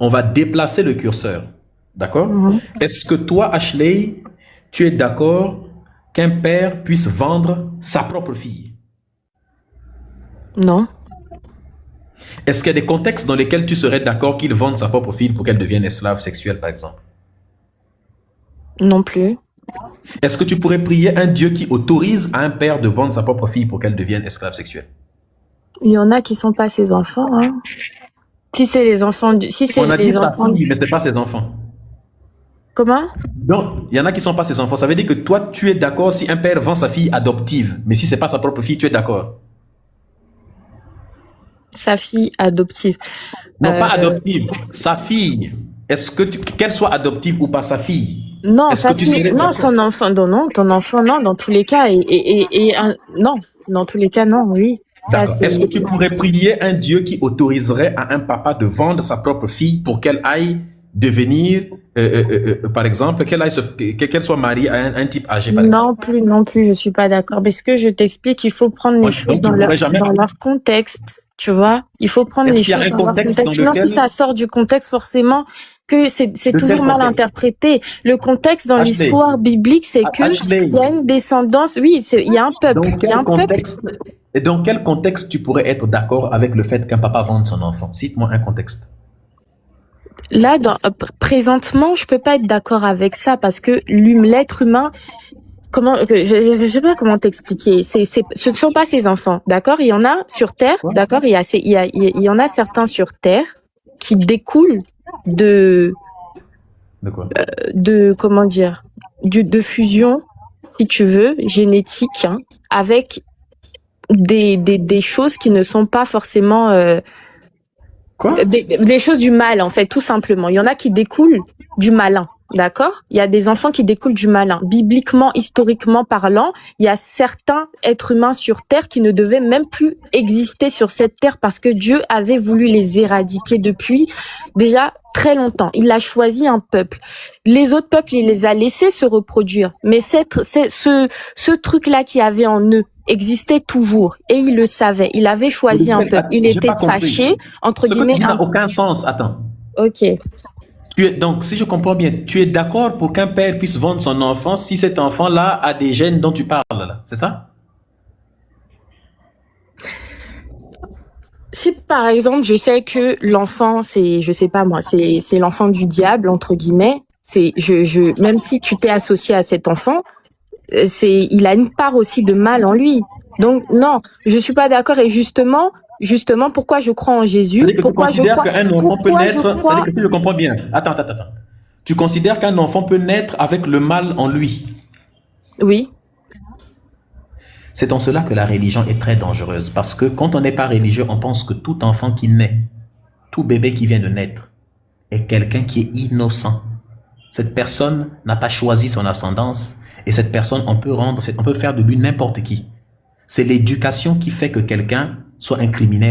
on va déplacer le curseur. D'accord? Est-ce que toi, Ashley, tu es d'accord qu'un père puisse vendre sa propre fille? Non. Est-ce qu'il y a des contextes dans lesquels tu serais d'accord qu'il vende sa propre fille pour qu'elle devienne esclave sexuelle, par exemple? Non plus. Est-ce que tu pourrais prier un Dieu qui autorise à un père de vendre sa propre fille pour qu'elle devienne esclave sexuelle? Il y en a qui sont pas ses enfants, hein. Si c'est les enfants si c'est On a dit les sa enfants. fille, mais ce n'est pas ses enfants. Comment? Donc, il y en a qui ne sont pas ses enfants. Ça veut dire que toi, tu es d'accord si un père vend sa fille adoptive, mais si ce n'est pas sa propre fille, tu es d'accord? Sa fille adoptive. Non, pas adoptive, sa fille. Est-ce que qu'elle soit adoptive ou pas, sa fille? Non, sa fille, non, son enfant, non, ton enfant, non, dans tous les cas, non, dans tous les cas, non, oui. Est-ce que tu pourrais prier un Dieu qui autoriserait à un papa de vendre sa propre fille pour qu'elle aille devenir, par exemple, qu'elle soit mariée à un type âgé, par exemple? Non plus, je suis pas d'accord. Parce que je t'explique, il faut prendre les choses dans leur contexte, tu vois. Il faut prendre les choses dans leur contexte. Sinon, si ça sort du contexte, forcément, que c'est toujours mal interprété. Le contexte dans l'histoire biblique, c'est que il y a une descendance. Oui, il y a un peuple. Il y a un peuple. Et dans quel contexte tu pourrais être d'accord avec le fait qu'un papa vende son enfant? Cite-moi un contexte. Là, présentement, je peux pas être d'accord avec ça parce que l'être humain, je sais pas comment t'expliquer. Ce ne sont pas ses enfants, d'accord? Il y en a sur Terre, d'accord? Il y en a certains sur Terre qui découlent de quoi? Comment dire? De fusion, si tu veux, génétique, hein, avec des choses qui ne sont pas forcément des choses du mal, en fait, tout simplement. Il y en a qui découlent du malin, d'accord? Il y a des enfants qui découlent du malin. Bibliquement, historiquement parlant, il y a certains êtres humains sur Terre qui ne devaient même plus exister sur cette Terre parce que Dieu avait voulu les éradiquer depuis déjà très longtemps. Il a choisi un peuple. Les autres peuples, il les a laissés se reproduire. Mais ce truc-là qui avait en eux existait toujours et il le savait. Il avait choisi un peuple. Il était fâché, entre guillemets. Ce que tu dis n'a aucun sens. Attends. Ok. Donc, si je comprends bien, tu es d'accord pour qu'un père puisse vendre son enfant si cet enfant-là a des gènes dont tu parles, là, c'est ça? Si par exemple, je sais que l'enfant, je sais pas moi, c'est l'enfant du diable entre guillemets. Même si tu t'es associé à cet enfant, il a une part aussi de mal en lui. Donc non, je suis pas d'accord. Et justement, pourquoi je crois en Jésus? Pourquoi je crois qu'un enfant peut naître? C'est-à-dire que si je comprends bien. Attends. Tu considères qu'un enfant peut naître avec le mal en lui? Oui. C'est en cela que la religion est très dangereuse. Parce que quand on n'est pas religieux, on pense que tout enfant qui naît, tout bébé qui vient de naître, est quelqu'un qui est innocent. Cette personne n'a pas choisi son ascendance. Et cette personne, on peut faire de lui n'importe qui. C'est l'éducation qui fait que quelqu'un soit un criminel